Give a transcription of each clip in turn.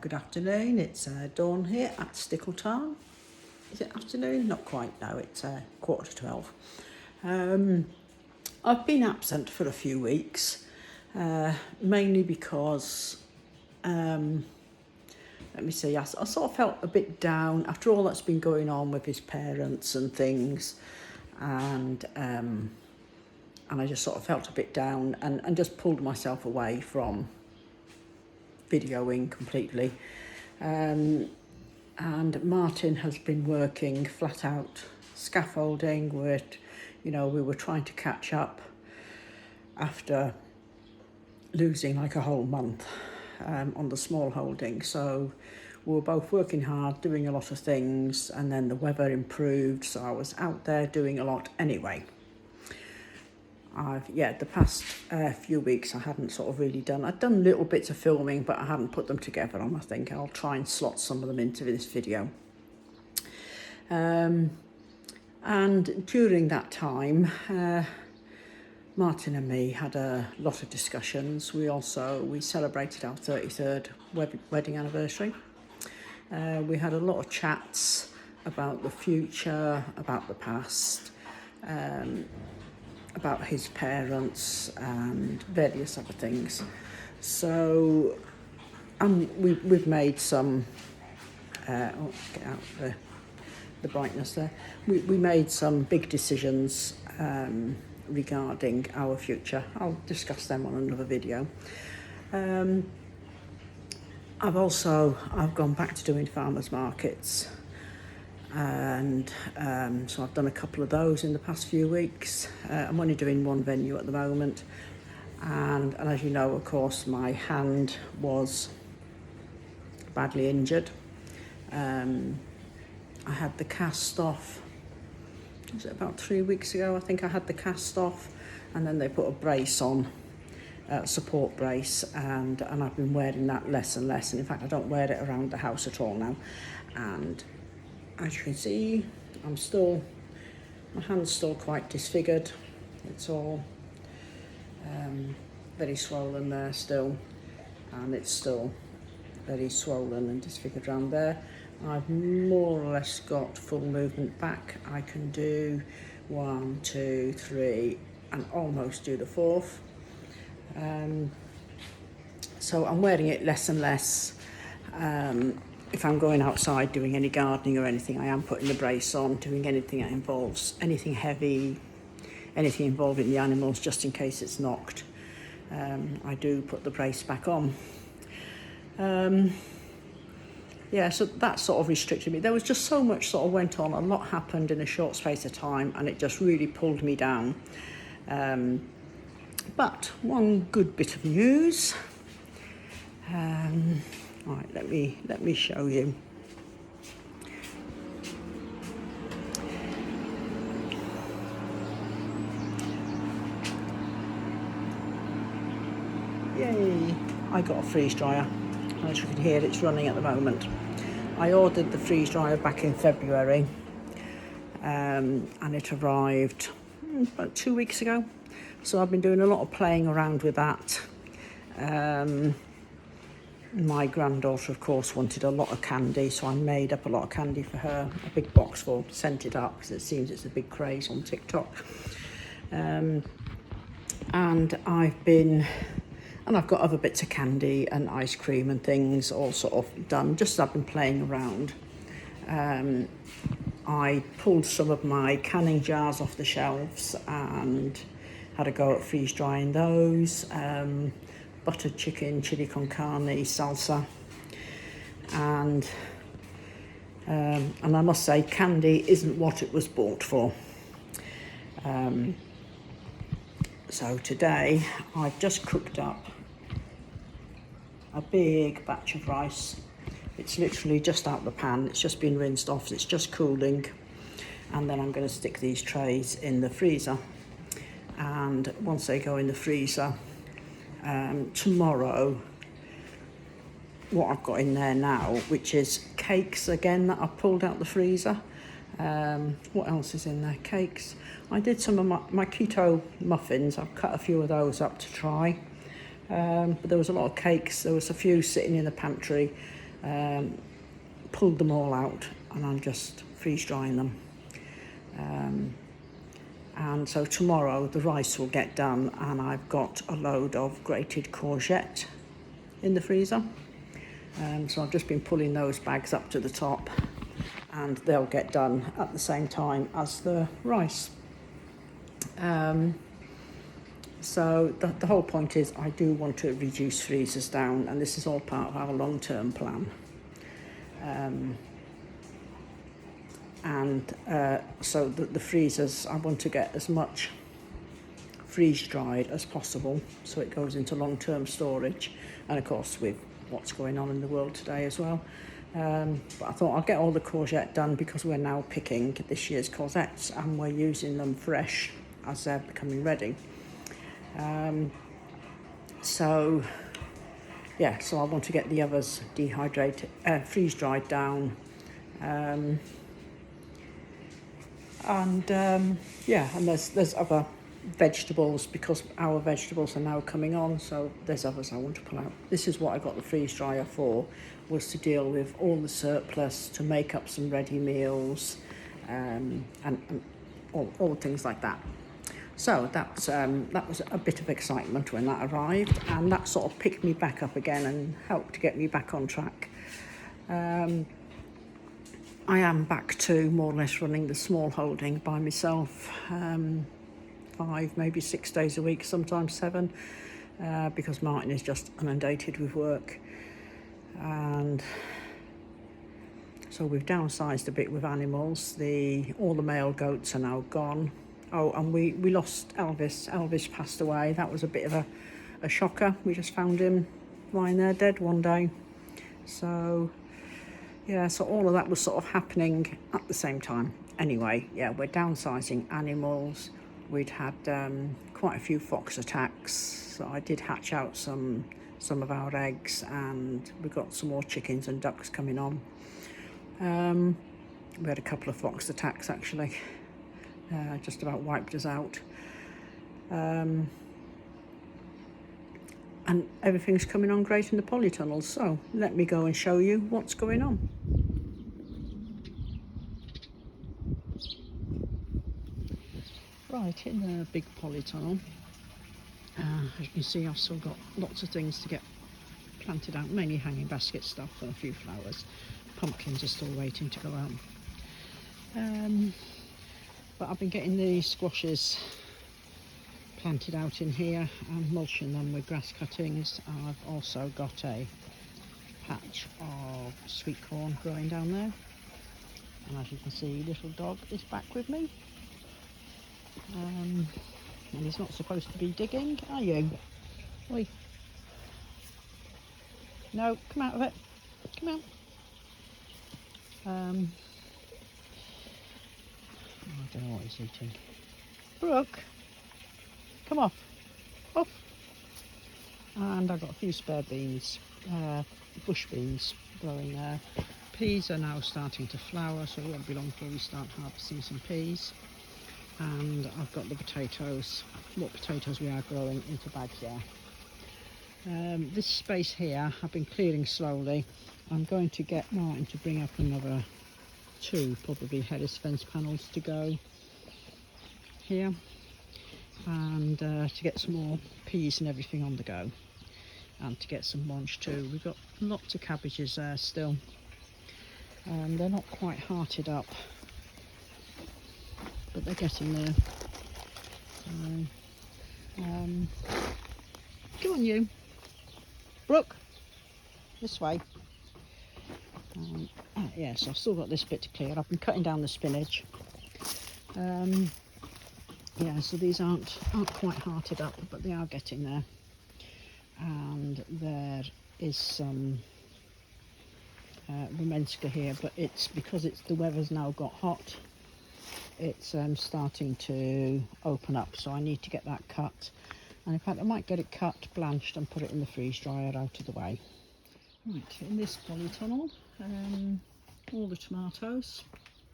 Good afternoon, it's Dawn here at Stickleton. Is it afternoon? Not quite, no, it's 11:45. I've been absent for a few weeks, mainly because, let me see, I sort of felt a bit down after all that's been going on with his parents and things, and I just sort of felt a bit down and just pulled myself away from videoing completely. And Martin has been working flat out scaffolding we were trying to catch up after losing like a whole month on the small holding. So we were both working hard, doing a lot of things, and then the weather improved, so I was out there doing a lot anyway. The past few weeks I hadn't sort of really I'd done little bits of filming, but I hadn't put them together, and I think I'll try and slot some of them into this video. And during that time, Martin and me had a lot of discussions. We celebrated our 33rd wedding anniversary. We had a lot of chats about the future, about the past, about his parents and various other things. So we've made some, get out the brightness there. We made some big decisions regarding our future. I'll discuss them on another video. I've gone back to doing farmers markets, and so I've done a couple of those in the past few weeks. I'm only doing one venue at the moment, and as you know, of course, my hand was badly injured. I had the cast off, was it about 3 weeks ago? I think I had the cast off, and then they put a brace on, support brace, and I've been wearing that less and less, and in fact I don't wear it around the house at all now. And as you can see, my hand's still quite disfigured. It's all very swollen there still, and it's still very swollen and disfigured around there. I've more or less got full movement back. I can do 1, 2, 3, and almost do the 4th. So I'm wearing it less and less. If I'm going outside doing any gardening or anything, I am putting the brace on, doing anything that involves anything heavy, anything involving the animals, just in case it's knocked. I do put the brace back on. So that sort of restricted me. There was just so much sort of went on, a lot happened in a short space of time, and it just really pulled me down. But one good bit of news. Right, let me show you. Yay! I got a freeze dryer. As you can hear, it's running at the moment. I ordered the freeze dryer back in February, and it arrived about 2 weeks ago. So I've been doing a lot of playing around with that. My granddaughter, of course, wanted a lot of candy, so I made up a lot of candy for her, a big box full, sent it up, because it seems it's a big craze on TikTok. And I've got other bits of candy and ice cream and things all sort of done, just as I've been playing around. I pulled some of my canning jars off the shelves and had a go at freeze drying those. Buttered chicken, chili con carne, salsa, and I must say, candy isn't what it was bought for. So today I've just cooked up a big batch of rice. It's literally just out the pan, it's just been rinsed off, it's just cooling, and then I'm going to stick these trays in the freezer, and once they go in the freezer, tomorrow, what I've got in there now, which is cakes again that I've pulled out the freezer. What else is in there? Cakes. I did some of my keto muffins. I've cut a few of those up to try. But there was a lot of cakes. There was a few sitting in the pantry. pulled them all out, and I'm just freeze drying them. And so tomorrow the rice will get done, and I've got a load of grated courgette in the freezer. So I've just been pulling those bags up to the top, and they'll get done at the same time as the rice. So the whole point is I do want to reduce freezers down, and this is all part of our long-term plan. So the freezers, I want to get as much freeze-dried as possible so it goes into long-term storage, and of course with what's going on in the world today as well. But I thought I'll get all the courgette done because we're now picking this year's courgettes and we're using them fresh as they're becoming ready. So I want to get the others freeze-dried down. And there's other vegetables, because our vegetables are now coming on, so there's others I want to pull out. This is what I got the freeze dryer for, was to deal with all the surplus, to make up some ready meals, and all things like that. So that was a bit of excitement when that arrived, and that sort of picked me back up again and helped to get me back on track. I am back to more or less running the small holding by myself, 5, maybe 6 days a week, sometimes 7, because Martin is just inundated with work. And so we've downsized a bit with animals. All the male goats are now gone. Oh, and we lost Elvis. Elvis passed away. That was a bit of a shocker. We just found him lying there dead one day. So so all of that was sort of happening at the same time. Anyway, we're downsizing animals. We'd had quite a few fox attacks, so I did hatch out some of our eggs, and we've got some more chickens and ducks coming on. We had a couple of fox attacks actually, just about wiped us out. And everything's coming on great in the polytunnels, so let me go and show you what's going on. Right, in the big polytunnel, as you can see, I've still got lots of things to get planted out, mainly hanging basket stuff and a few flowers. Pumpkins are still waiting to go out. But I've been getting the squashes planted out in here and mulching them with grass cuttings. I've also got a patch of sweet corn growing down there, and as you can see, little dog is back with me, and he's not supposed to be digging, are you? Oi. No, come out of it, come out. I don't know what he's eating. Brooke, come off. And I've got a few spare beans, bush beans growing there. Peas are now starting to flower, so it won't be long before we start harvesting some peas. And I've got the potatoes, what potatoes we are growing, into bags there. This space here I've been clearing slowly. I'm going to get Martin to bring up another 2 probably Hedis fence panels to go here, and to get some more peas and everything on the go, and to get some mulch too. We've got lots of cabbages there still, and they're not quite hearted up, but they're getting there. So, come on you, Brooke, this way. Yes, I've still got this bit to clear. I've been cutting down the spinach. So these aren't quite hearted up, but they are getting there. And there is some Rumenska here, but it's because the weather's now got hot. It's starting to open up, so I need to get that cut. And in fact, I might get it cut, blanched, and put it in the freeze dryer out of the way. Right, in this polytunnel, all the tomatoes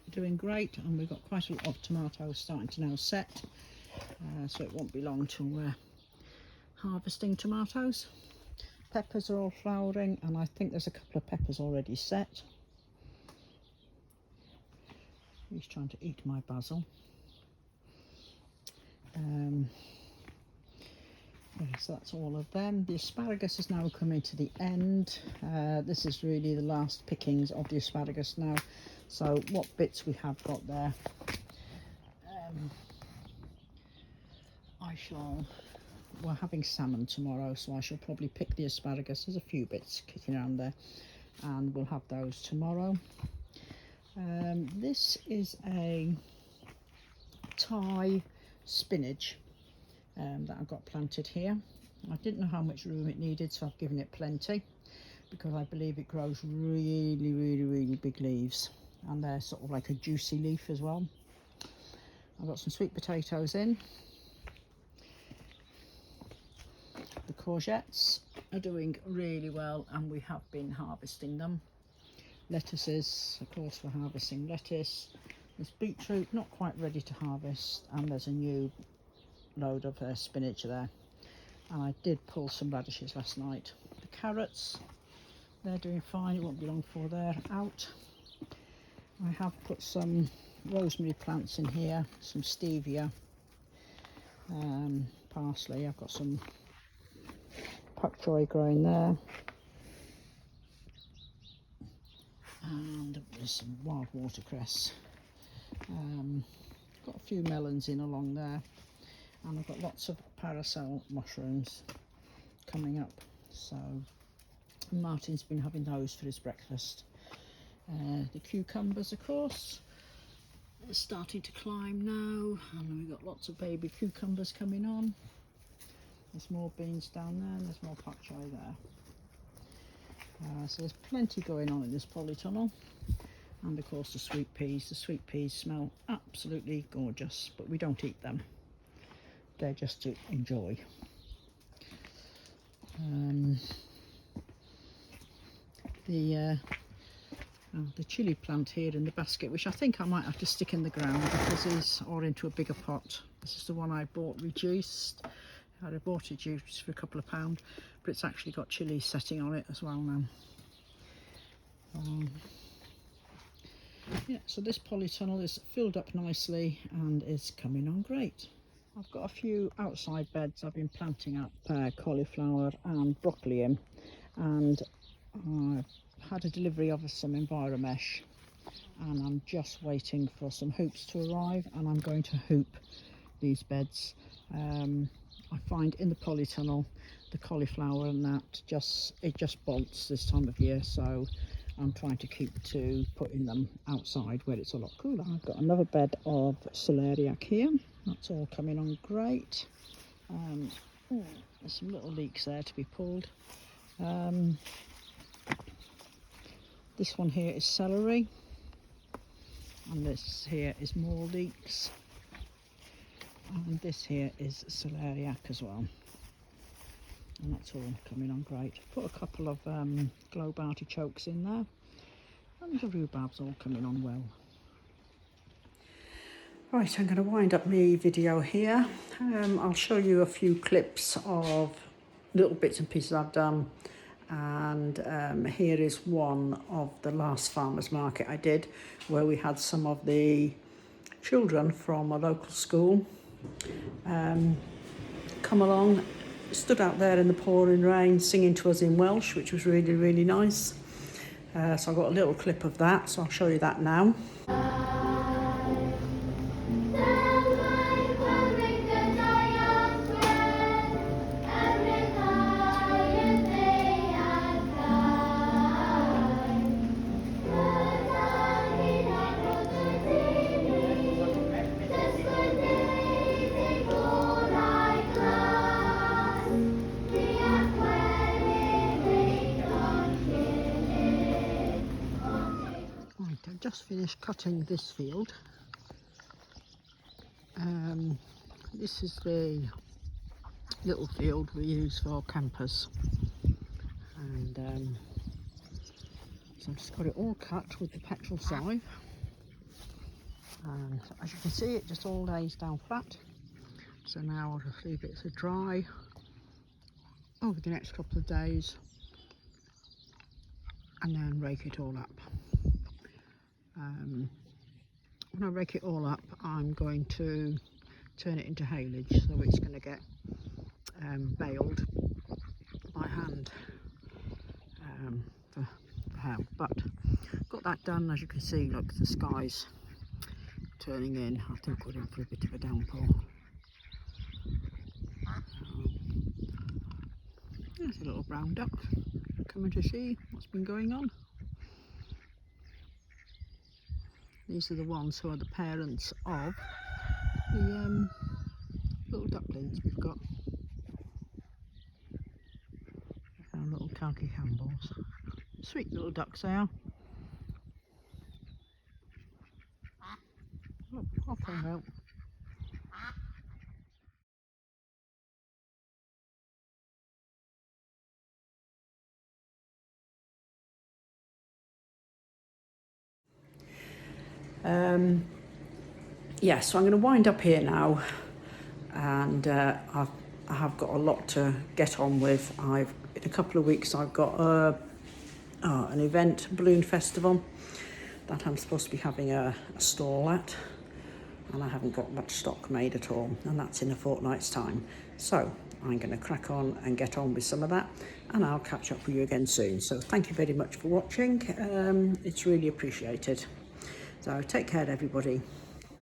are doing great, and we've got quite a lot of tomatoes starting to now set, so it won't be long till we're harvesting tomatoes. peppers are all flowering, and I think there's a couple of peppers already set. He's trying to eat my basil. So that's all of them. The asparagus is now coming to the end. This is really the last pickings of the asparagus now. So what bits we have got there, we're having salmon tomorrow, so I shall probably pick the asparagus. There's a few bits kicking around there, and we'll have those tomorrow. This is a Thai spinach that I've got planted here. I didn't know how much room it needed, so I've given it plenty, because I believe it grows really big leaves, and they're sort of like a juicy leaf as well. I've got some sweet potatoes in. The courgettes are doing really well, and we have been harvesting them. Lettuces, of course, we're harvesting lettuce. There's beetroot, not quite ready to harvest, and there's a new load of spinach there. And I did pull some radishes last night. The carrots, they're doing fine. It won't be long before they're out. I have put some rosemary plants in here, some stevia, parsley. I've got some pak choi growing there, and there's some wild watercress. Got a few melons in along there, and I've got lots of parasol mushrooms coming up, so Martin's been having those for his breakfast. The cucumbers, of course, are starting to climb now, and we've got lots of baby cucumbers coming on. There's more beans down there, and there's more pak choi there. So there's plenty going on in this polytunnel. And of course the sweet peas. The sweet peas smell absolutely gorgeous, but we don't eat them. They're just to enjoy. The chilli plant here in the basket, which I think I might have to stick in the ground because these are into a bigger pot. This is the one I bought reduced. I bought it juiced for a couple of £, but it's actually got chilli setting on it as well now. Yeah, so this polytunnel is filled up nicely and is coming on great. I've got a few outside beds I've been planting up cauliflower and broccoli in, and I've had a delivery of some Enviromesh, and I'm just waiting for some hoops to arrive, and I'm going to hoop these beds. I find in the polytunnel the cauliflower and that just bolts this time of year, so I'm trying to keep to putting them outside where it's a lot cooler. I've got another bed of celeriac here. That's all coming on great. There's some little leeks there to be pulled. This one here is celery, and this here is more leeks, and this here is celeriac as well, and that's all coming on great. Put a couple of globe artichokes in there, and the rhubarb's all coming on well. Right, I'm going to wind up my video here. I'll show you a few clips of little bits and pieces I've done, and here is one of the last farmers market I did, where we had some of the children from a local school come along, stood out there in the pouring rain singing to us in Welsh, which was really nice. So I've got a little clip of that, so I'll show you that now. Just finished cutting this field. This is the little field we use for campers, and so I've just got it all cut with the petrol scythe, and as you can see it just all lays down flat. So now I'll just leave it to dry, over the next couple of days and then rake it all up. When I rake it all up, I'm going to turn it into haylage, so it's going to get baled by hand for how. But got that done. As you can see, look, the sky's turning in. I think we're in for a bit of a downpour. There's a little brown duck coming to see what's been going on. These are the ones who are the parents of the little ducklings we've got. Our little khaki Campbells. Sweet little ducks they are. Look, off they go. Yeah, so I'm going to wind up here now, and I have got a lot to get on with. In a couple of weeks I've got an event, balloon festival, that I'm supposed to be having a stall at, and I haven't got much stock made at all, and that's in a fortnight's time. So I'm going to crack on and get on with some of that, and I'll catch up with you again soon. So thank you very much for watching. It's really appreciated. So take care, everybody.